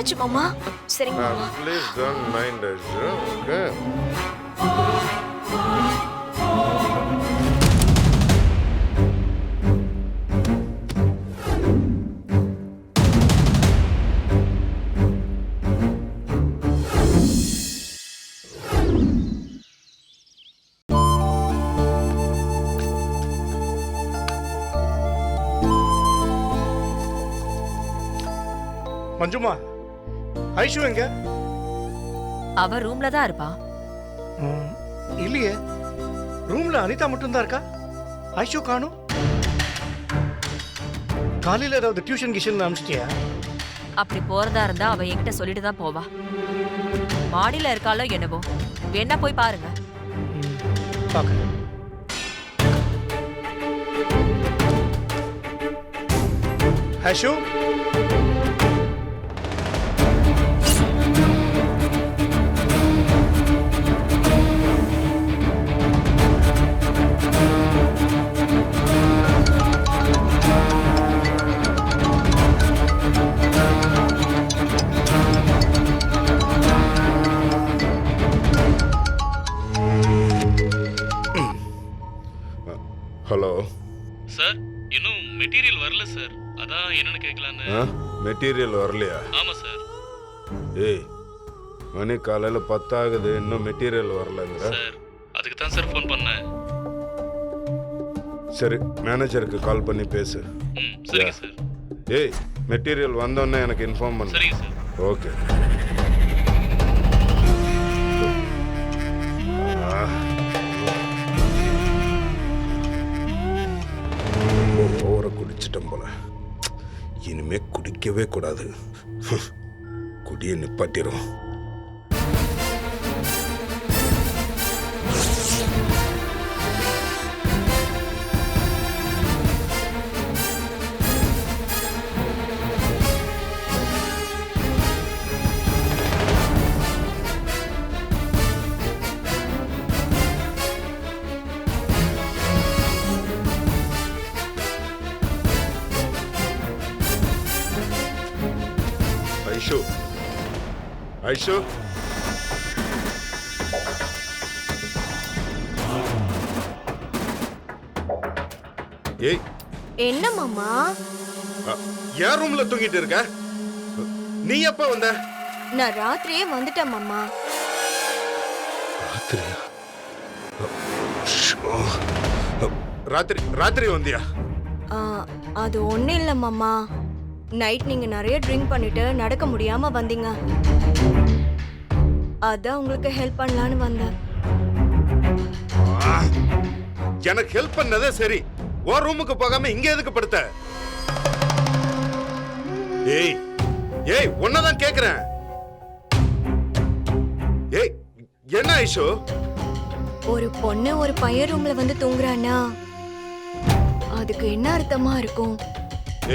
என்னாச்சு மாமா? சரிங்க மாமா. Please don't mind Aishu. Okay. மஞ்சுமா, ஐஷு எங்க? அவ ரூம்ல தான் இருப்பா. இல்லையே, ரூம்ல அனிதா மட்டும்தான் இருக்கா. ஐஷு காணும். காலையில ஏதாவது டியூஷன் கிஷன் அனுப்பிச்சிட்டியா? அப்படி போறதா இருந்தா அவ என்கிட்ட சொல்லிட்டு தான் போவா. மாடியில இருக்காளோ என்னவோ, வேணா போய் பாருங்க. பார்க்க ஐஷு, ஹலோ சார், இன்னும் மெட்டீரியல் வரல சார். அதான் என்னன்னு கேட்கலான்னு. மெட்டீரியல் வரலையா? ஆமா சார். ஏய், மணி காலையில் 10 ஆகுது, இன்னும் மெட்டீரியல் வரலங்கிற. சார், அதுக்கு தான் சார் ஃபோன் பண்ணேன். சரி, மேனேஜருக்கு கால் பண்ணி பேசு. சரிங்க சார். ஏய், மெட்டீரியல் வந்தோடனே எனக்கு இன்ஃபார்ம் பண்ணு. சரிங்க சார். ஓகே. ஓவர குடிச்சிட்டோம் போல. இனிமே குடிக்கவே கூடாது. குடியை நிப்பாட்டிரும். ஐஷு, ஐஷு, ஏய், என்ன மாமா? யார் ரூம்ல தூங்கிட்டு இருக்க? நீ எப்ப வந்த? நான் ராத்திரியே வந்துட்டேன் மாமா. ராத்திரியா? ராத்திரி ராத்திரி வந்தியா? அது ஒண்ணும் இல்ல மாமா. நைட் நீங்க நிறைய ட்ரிங்க் பண்ணிட்டு நடக்க முடியாம வந்தீங்க. அதான் உங்களுக்கு ஹெல்ப் பண்ணலான்னு வந்தேன். எனக்கு ஹெல்ப் பண்ணதே சரி, ஒரு ரூமுக்கு போகாம இங்க எதுக்கு படுத்த? ஏய் ஏய், உன்னதான் கேக்குறேன். ஏய், என்ன ஐஷு? ஒரு பொண்ணு ஒரு பையன் ரூம்ல வந்து தூங்குறானா, அதுக்கு என்ன அர்த்தமா இருக்கும்?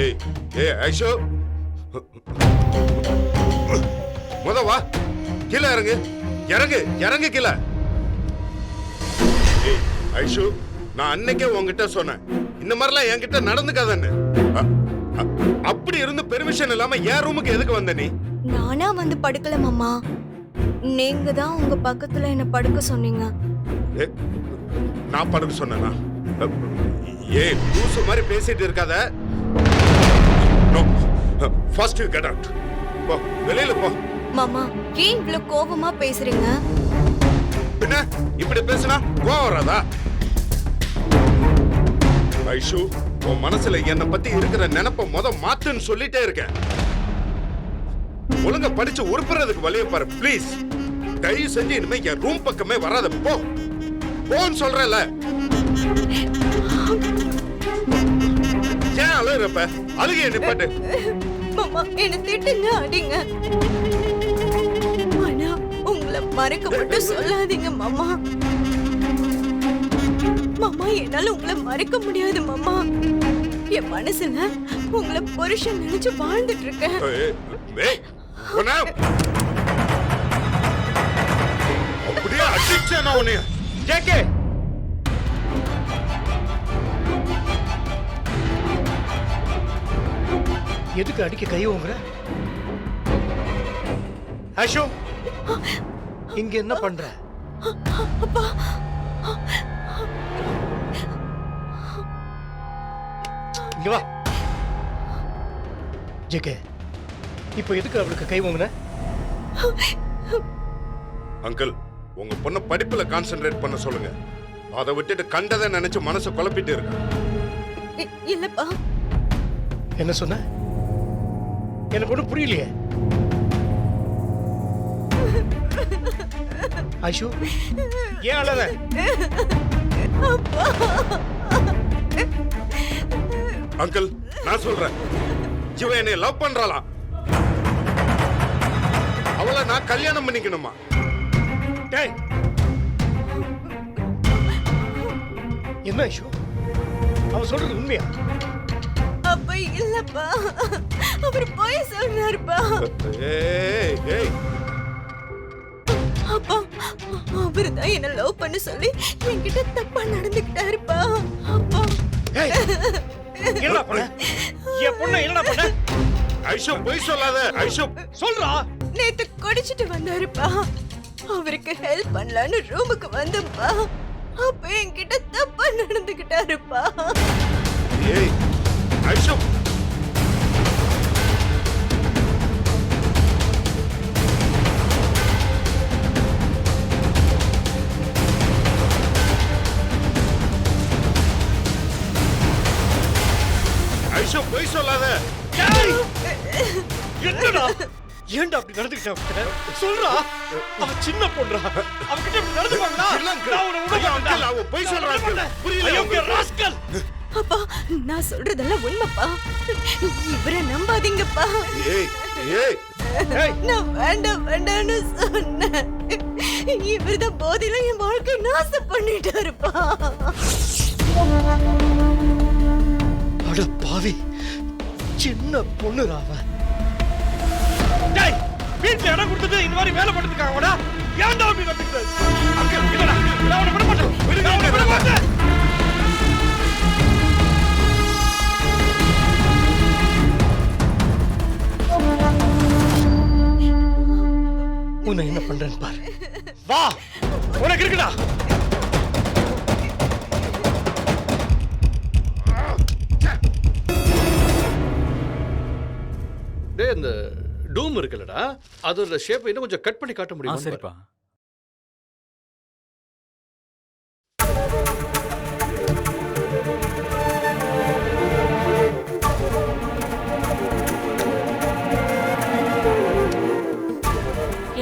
ஏய் ஏய் ஐஷு, முத வா, கீழே இறங்கு. இறங்கு இறங்கு கீழே. ஏய் ஐஷு, நான் அன்னைக்கே உன்கிட்ட சொன்னேன், இந்த மாதிரிலாம் என்கிட்ட நடந்துக்காதன்னு. அப்படி இருந்து பெர்மிஷன் இல்லாம என் ரூமுக்கு எதுக்கு வந்த நீ? நானா வந்து படுக்கல மாமா, நீங்க தான் உங்க பக்கத்துல என்ன படுக்க சொன்னீங்க. நான் படுக்க சொன்னேனா? ஏய், லூசு மாதிரி பேசிட்டு இருக்காத. First you get out. போ, வெளியில போ. மாமா, ஏன் இவ்ளோ கோபமா பேசுறீங்க? என்ன இப்படி பேசினா கோவம் வராதா? ஐஷு, உன் மனசுல என்ன பத்தி இருக்கிற நினைப்ப மாத்துன்னு சொல்லிட்டே இருக்கேன். ஒழுங்கா படிச்சு உருப்புறதுக்கு வழிய பாரு ப்ளீஸ். தயவு செஞ்சு இனிமே என் ரூம் பக்கமே வராத. போ போன்னு சொல்றேன்ல. ஏன் அழுறப்ப? அழுகைய நிப்பாட்டு. மாமா, என்ன திட்டுங்க, அடிங்க. ஆனா உங்களை மறக்க மட்டும் சொல்லாதீங்க மாமா. மாமா, என்னால உங்களை மறக்க முடியாது மாமா. என் மனசுல உங்களை புருஷன் நினைச்சு வாழ்ந்துட்டு இருக்கேன். அப்படியே அடிச்சேன் நான் உன்னைய. கேக்கே, எதுக்கு அடிக்க கை ஓங்குற? ஐஷு இங்க என்ன பண்ற? அப்பா இங்க வா. ஜேகே, இப்போ எதுக்கு அவளுக்கு கை வாங்கின? அங்கிள், உங்க பொண்ணை படிப்புல கான்சென்ட்ரேட் பண்ண சொல்லுங்க. அதை விட்டுட்டு கண்டதை நினைச்சு மனசை குழப்பிட்டு இருக்க. இல்லப்பா. என்ன சொன்ன? எனக்கு ஒன்றும் புரியலையே. ஐஷு, ஏன் அழற? அங்கிள், நான் சொல்றேன், இவன் என்னை லவ் பண்றாளாம். அவளை நான் கல்யாணம் பண்ணிக்கணுமா? டேய், என்ன ஐஷு, அவன் சொல்றது உண்மையா? அப்பா இல்லப்பா, அவர் போய் சொல்றாருப்பா. ஏய் ஏய், அப்பா அவரு தான் என்ன லவ் பண்ண சொல்லி என்கிட்ட தப்பா நடந்துக்கிட்டாருப்பா. அப்பா ஏய், என்னடா பண்ண? என் பொண்ணை என்னடா பண்ண? ஐஷு பொய் சொல்லாத. ஐஷு சொல்றா. நேத்து குடிச்சிட்டு வந்தாருப்பா. அவருக்கு ஹெல்ப் பண்ணலான்னு ரூமுக்கு வந்தப்பா. அப்ப என்கிட்ட தப்பா நடந்துக்கிட்டாருப்பா. ஏய் ஐஷு, ஐஷு பொய் சொல்லாத. ஏய், என்னடா? ஏன்டா அப்படி நடந்துக்கிட்ட? சொல்றா. அவ சின்ன பொண்ணுடா. அவகிட்ட இப்படி நடந்துப்பாங்களா? இல்ல uncle. நான் உன்னை விட ஐயா, uncle, மாட்டேன். அவ பொய் சொல்றா uncle. புரியல ஐயோ, உங்களுக்கு? ராஸ்கல். அப்பா நான் சொல்றதெல்லாம் உண்மைப்பா. இவரை நம்பாதீங்கப்பா. ஏய் ஏய், ஏய், நான் வேண்டாம் வேண்டாம்னு சொன்னேன். இவர்தான் போதையில என் வாழ்க்கை நாசம் பண்ணிட்டாருப்பா. அட பாவி, சின்ன பொண்ணுடா அவ. டேய், வீட்ல இடம் கொடுத்துட்டு இந்த மாதிரி வேலை பண்ணிருக்காங்கடா. ஏன்டா அப்படி நடந்துக்கிற? அங்கிள், இல்லடா, நான் உன்னை விட மாட்டேன். நான் உன்னை விட மாட்டேன். உன்னை என்ன பண்றேன்னு பாரு. வா, உனக்கு இருக்குடா. டேய், இந்த டூம் இருக்குல்லடா, அதோட ஷேப் இன்னும் கொஞ்சம் கட் பண்ணி காட்ட முடியுமா? சரிப்பா.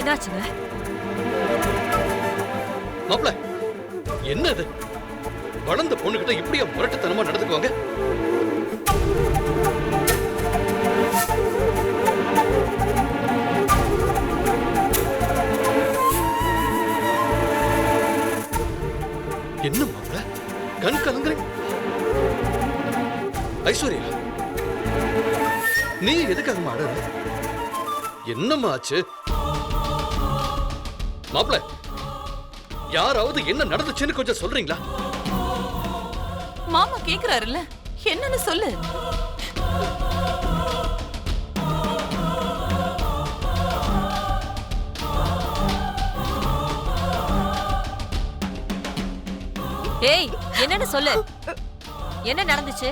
என்னாச்சுங்க? மாப்ள, என்ன இது? வளர்ந்த பொண்ணுகிட்ட இப்படியா முரட்டுத்தனமா நடந்துக்குவாங்க? என்ன மாப்ள, கண் கலங்குற? ஐஸ்வர்யா, நீ எதுக்காக மாட? என்னம்மா ஆச்சு? மாப்ள, யாராவது என்ன நடந்துச்சுன்னு கொஞ்சம் சொல்றீங்களா? மாமா கேக்குறாருல்ல, என்னன்னு சொல்லு. ஏய், என்னன்னு சொல்லு. என்ன நடந்துச்சு?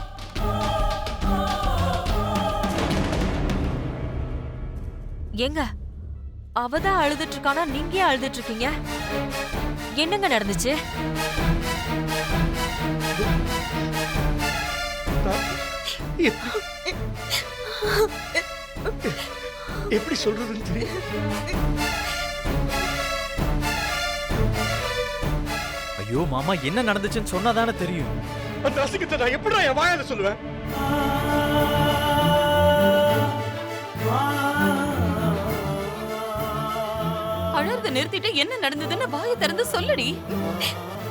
எங்க அவதான் அழுதுட்டு இருக்கானா, நீங்க ஏன் அழுதுட்டு இருக்கீங்க? என்னங்க நடந்துச்சு? எப்படி சொல்றதுன்னு தெரியும். ஐயோ மாமா, என்ன நடந்துச்சுன்னு சொன்னாதானே தெரியும். அந்த அசிங்கத்தை நான் எப்படிடா என் வாயால சொல்லுவேன்? அழறத நிறுத்திட்டு என்ன நடந்ததுன்னு வாயை திறந்து சொல்லடி.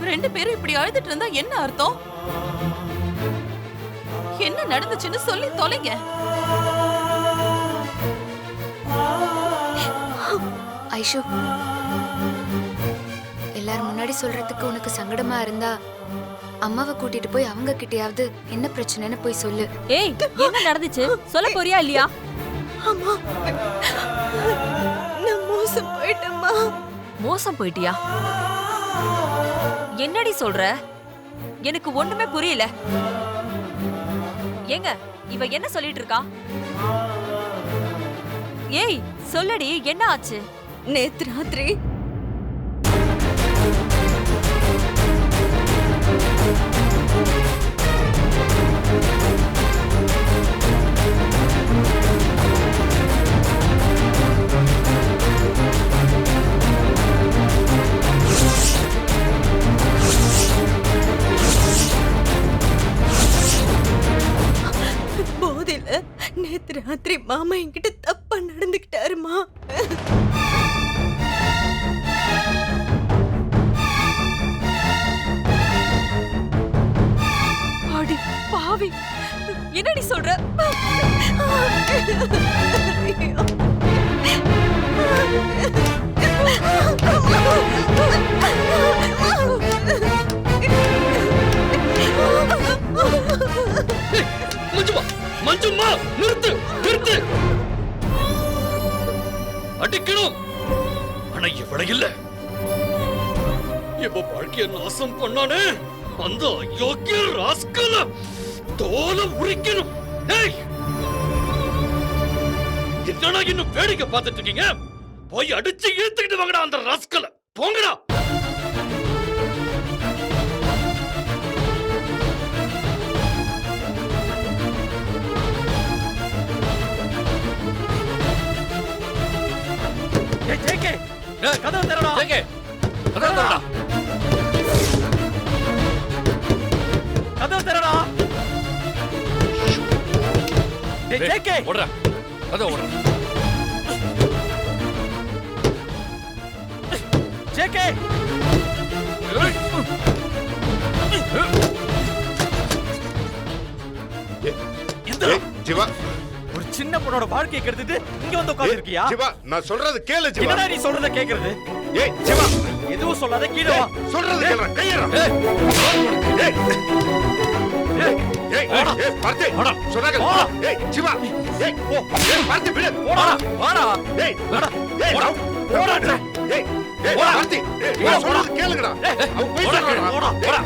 ரெண்டு பேரும் இப்படி அழுதுட்டு இருந்தா என்ன அர்த்தம்? என்ன நடந்துச்சுன்னு சொல்லி தொலைங்க. ஐஷு, எல்லாரும் முன்னாடி சொல்றதுக்கு உனக்கு சங்கடமா இருந்தா அம்மாவை கூட்டிட்டு போய் அவங்க கிட்டயாவது என்ன பிரச்சனைன்னு போய் சொல்லு. ஏய், என்ன நடந்துச்சு? சொல்ல போறியா இல்லையா? அம்மா, நான் மோசம் போயிட்டியா? என்னடி சொல்ற? எனக்கு ஒண்ணுமே புரியல. ஏங்க இவ என்ன சொல்லிட்டு இருக்கா? ஏய் சொல்லடி, என்ன ஆச்சு? நேத்து ராத்திரி போதையில நேத்து ராத்திரி மாமா என்கிட்ட தப்பா நடந்துக்கிட்டாருமா. அடி பாவி, என்னடி சொல்ற? மஞ்சுமா, மஞ்சுமா, நிறுத்து, நிறுத்து. அடிக்கணும். ஆனா இவ்வளவு இல்ல. இப்ப வாழ்க்கைய நாசம் பண்ணானே அந்த அயோக்கிய ராஸ்கல தோலை உரிக்கணும். ஏய், என்னடா இன்னும் வேடிக்கை பார்த்துட்டு இருக்கீங்க? போய் அடிச்சு இழுத்துக்கிட்டு வாங்கடா அந்த ராஸ்கல. போங்கடா. கதவு திறடா. கதவு திறடா. கதவு திறடா. ஜேகே ஓடுறா. கதவு ஓடுறா. ஜேகே ஏய், ஜீவா, ஒரு சின்ன பொண்ணோட வாழ்க்கையை கெடுத்துட்டு இங்க வந்து உட்கார்ந்திருக்கியா? ஜீவா, நான் சொல்றது கேளு ஜீவா. என்னடா நீ சொல்றத கேக்குறது? ஏய் ஜீவா, எதுவும் சொல்லாத, கீழ வா. சொல்றது கேளுடா, கையேறா. ஏய் ஏய் ஏய் ஏய் பார்த்து சொன்னாங்க. ஏய் ஜீவா, ஏய் பார்த்து விடு. போடா, வாடா. ஏய் ஏய் போடா. ஏய் ஏய் பார்த்து, நான் சொல்றது கேளுங்கடா. அவன் போய் சொல்றான். போடா.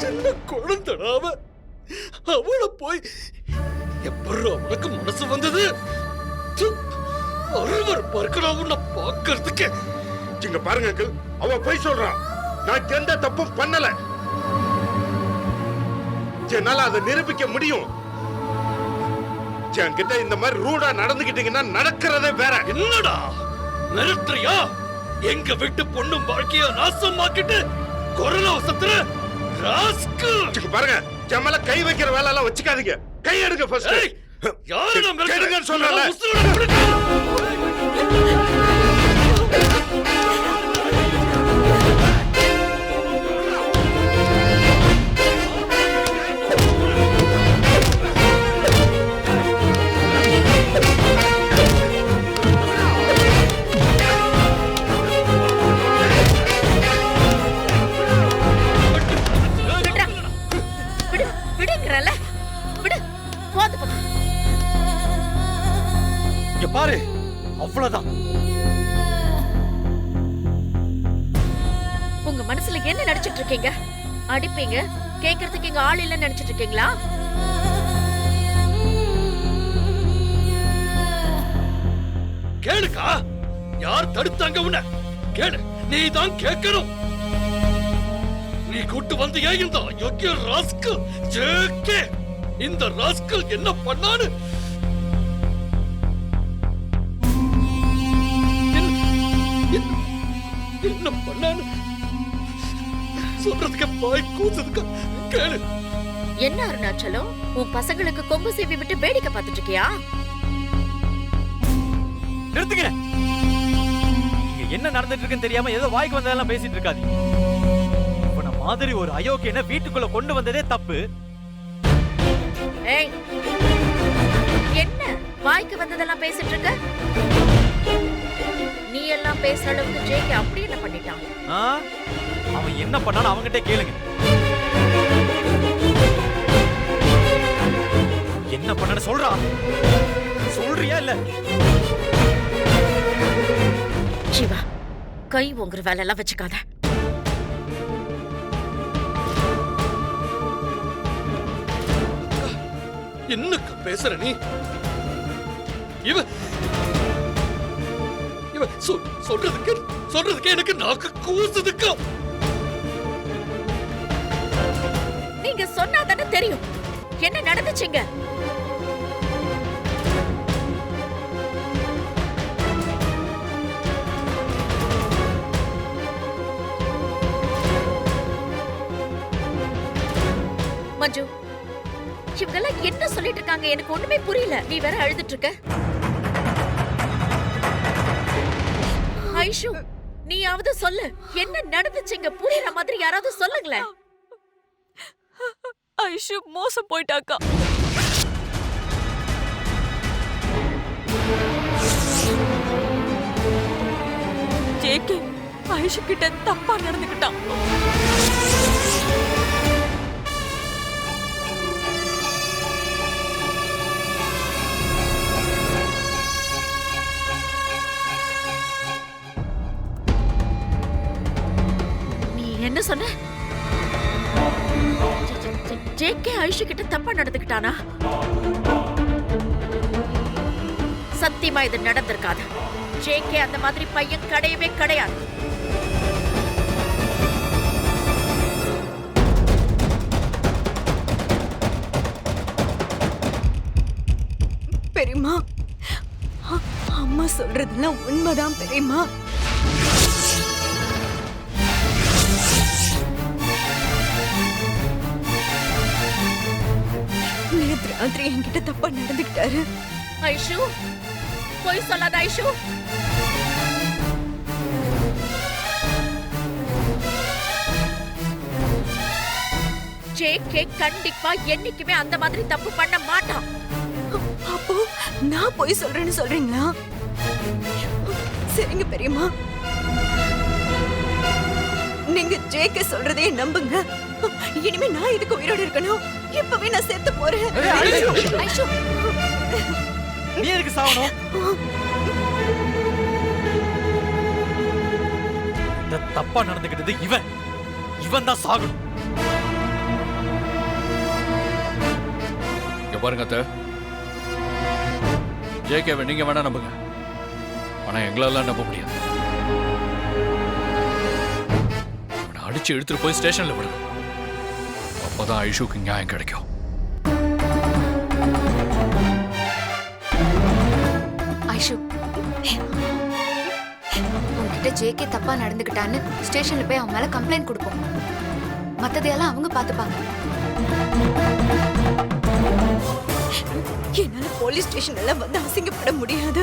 சின்ன குழந்தடாவ அவளை போய் எப்பறம் அவனுக்கு மனசு வந்தது? அறுவர் பார்க்கலாம் உன்னை பார்க்கறதுக்கு. இங்க பாருங்க அங்கிள், அவ போய் சொல்றான். நான் எந்த தப்பும் பண்ணல. என்னால அதை நிரூபிக்க முடியும். என்கிட்ட இந்த மாதிரி ரூடா நடந்துகிட்டீங்கன்னா நடக்கிறதே வேற. என்னடா மிரட்டுறியா? எங்க வீட்டு பொண்ணும் வாழ்க்கைய நாசமாக்கிட்டு குரல வசத்துல ராஸ்கல். பாருங்க, ஜமல கை வைக்கிற வேலை எல்லாம் வச்சுக்காதீங்க. கை எடுங்க ஃபர்ஸ்ட். யாரு நான் கேளுங்கன்னு சொல்றல. விடுங்கறல விடு, போது பக்கம். இங்க பாரு, அவ்வளவுதான். உங்க மனசுல என்ன நினைச்சிட்டு இருக்கீங்க? அடிப்பீங்க, கேக்குறதுக்கு இங்க ஆள் இல்லன்னு நினைச்சிட்டு இருக்கீங்களா? கேளுக்கா, யார் தடுத்தாங்க உன்னை? கேளு, நீ தான் கேட்கணும். நீ கூட்டு வந்து ஏன் இந்த யோக்கிய ராஸ்கல் ஜேகே, இந்த ராஸ்கல் என்ன பண்ணான்னு என்ன பண்ணான்னு சொல்றதுக்கு பாய் கூச்சதுக்கு கேளு. என்ன அருணாச்சலம், உன் பசங்களுக்கு கொம்பு சீவி விட்டு வேடிக்கை பார்த்துட்டு இருக்கியா? நிறுத்துங்க. இங்க என்ன நடந்துட்டு இருக்குன்னு தெரியாம ஏதோ வாய்க்கு வந்ததெல்லாம் பேசிட்டு இருக்காதீங்க. இவன மாதிரி ஒரு அயோக்கியனை வீட்டுக்குள்ள கொண்டு வந்ததே தப்பு. ஏய், என்ன வாய்க்கு வந்ததெல்லாம் பேசிட்டு இருக்க? நீ எல்லாம் பேசுற அளவுக்கு ஜேகே அப்படி என்ன பண்ணிட்டான்? அவன் என்ன பண்ணாலும் அவங்கிட்டே கேளுங்க. என்ன பண்ணனு சொல்றா? சொல்றியா இல்ல? சிவா, கை உங்கிற வேலை எல்லாம் வச்சுக்காத. என்னக்கா பேசுற நீ? இவ இவ சொல்றதுக்கு எனக்கு நாக்கு கூசுதுக்கா. நீங்க சொன்னாதானே தெரியும் என்ன நடந்துச்சுங்க. மஞ்சு, இவங்கெல்லாம் என்ன சொல்லிட்டு இருக்காங்க எனக்கு ஒண்ணுமே புரியல. நீ வேற அழுதுட்டு இருக்க. ஐஷு, நீயாவது சொல்லு, என்ன நடந்துச்சுங்க? புரியுற மாதிரி யாராவது சொல்லுங்களேன். ஐஷு மோசம் போயிட்டாக்கா. ஜேகே ஐஷு கிட்ட தப்பா நடந்துக்கிட்டான். என்ன சொன்ன? ஜேகே ஐஷு கிட்ட தப்பா நடந்துக்கிட்டானா? சத்தியமா இது நடந்திருக்காது. ஜேகே அந்த மாதிரி பையன் கிடையவே கிடையாது. பெரியம்மா, அம்மா சொல்றதெல்லாம் உண்மைதான் பெரியம்மா. நேத்து ராத்திரி என்கிட்ட தப்பா நடந்துக்கிட்டாரு. ஐஷு, போய் சொல்லாத ஐஷு. ஜேகே கண்டிப்பா என்னைக்குமே அந்த மாதிரி தப்பு பண்ண மாட்டான். அப்போ நான் போய் சொல்றேன்னு சொல்றீங்களா? சரிங்க பெரியம்மா, நீங்க ஜேகே சொல்றதே நம்புங்க. இனிமே நான் இதுக்கு உயிரோடு இருக்கணும். இப்பவே நான் செத்து போறேன். ஐஷு, நீ எதுக்கு சாவணும்? இந்த தப்பா நடந்துக்கிட்டது இவன் தான் சாகணும். இங்க பாருங்க அத்தை, ஜேகேவை நீங்க வேணா நம்புங்க, ஆனா எங்களெல்லாம் நம்ப முடியாது. அவனை அடிச்சு எடுத்துட்டு போய் ஸ்டேஷன்ல விடுங்க. அப்பதான் ஐஷுக்கு நியாயம் கிடைக்கும். ஐஷு, உன்கிட்ட ஜேகே தப்பா நடந்துக்கிட்டான்னு ஸ்டேஷன்ல போய் அவன் மேல கம்ப்ளைண்ட் கொடுப்போம். மத்ததையெல்லாம் அவங்க பாத்துப்பாங்க. என்னால போலீஸ் ஸ்டேஷன் எல்லாம் வந்து அசிங்கப்பட முடியாது.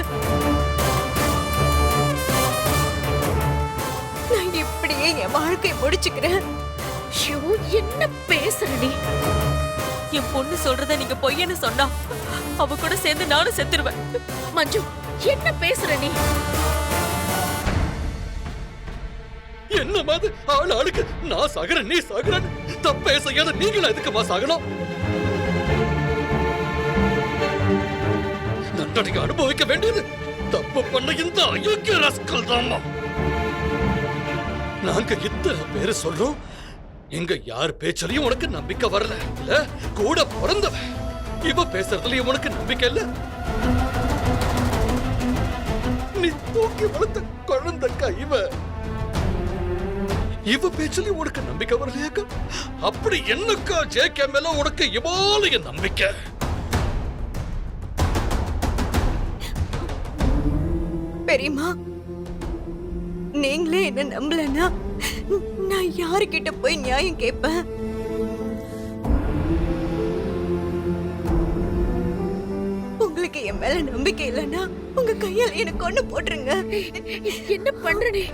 நான் இப்படியே என் வாழ்க்கையை முடிச்சுக்கிறேன். ஐயோ, என்ன பேசுற நீ? என் பொண்ணு சொல்றத நீங்க பொய்யன்னு சொன்னா அவ கூட சேர்ந்து நானும் செத்துருவேன். மஞ்சு, என்ன பேசுற நீ? என்ன மாதிரி ஆள் ஆளுக்கு நான் சாகுறேன் நீ சாகுறேன் தப்பே செய்யாத நீங்களா எதுக்குமா சாகணும்? தண்டனைக்கு அனுபவிக்க வேண்டியது தப்பு பண்ண இந்த அயோக்கிய ராஸ்கல் தான்மா. நாங்க இத்தனை பேரு சொல்றோம், எங்க யார் பேச்சலையும் உனக்கு நம்பிக்கை வரல இல்ல? கூட பிறந்தவன் இவ பேசுறதுலயும் உனக்கு நம்பிக்கை இல்ல? நீ தூக்கி வளர்த்த குழந்தைக்கா இவ பேச்சலையும் உனக்கு நம்பிக்கை வரலையாக்கா? அப்படி என்னக்கா ஜேகே மேல உனக்கு இவாலய நம்பிக்கை? பெரியம்மா, நீங்களே என்ன நம்பலன்னா நான் யாருக்கிட்ட போய் நியாயம் கேட்பேன்? உங்களுக்கு என் மேல நம்பிக்கை இல்லைன்னா உங்க கையால எனக்கு கொண்டு போட்டுருங்க. என்ன பண்ற நீ?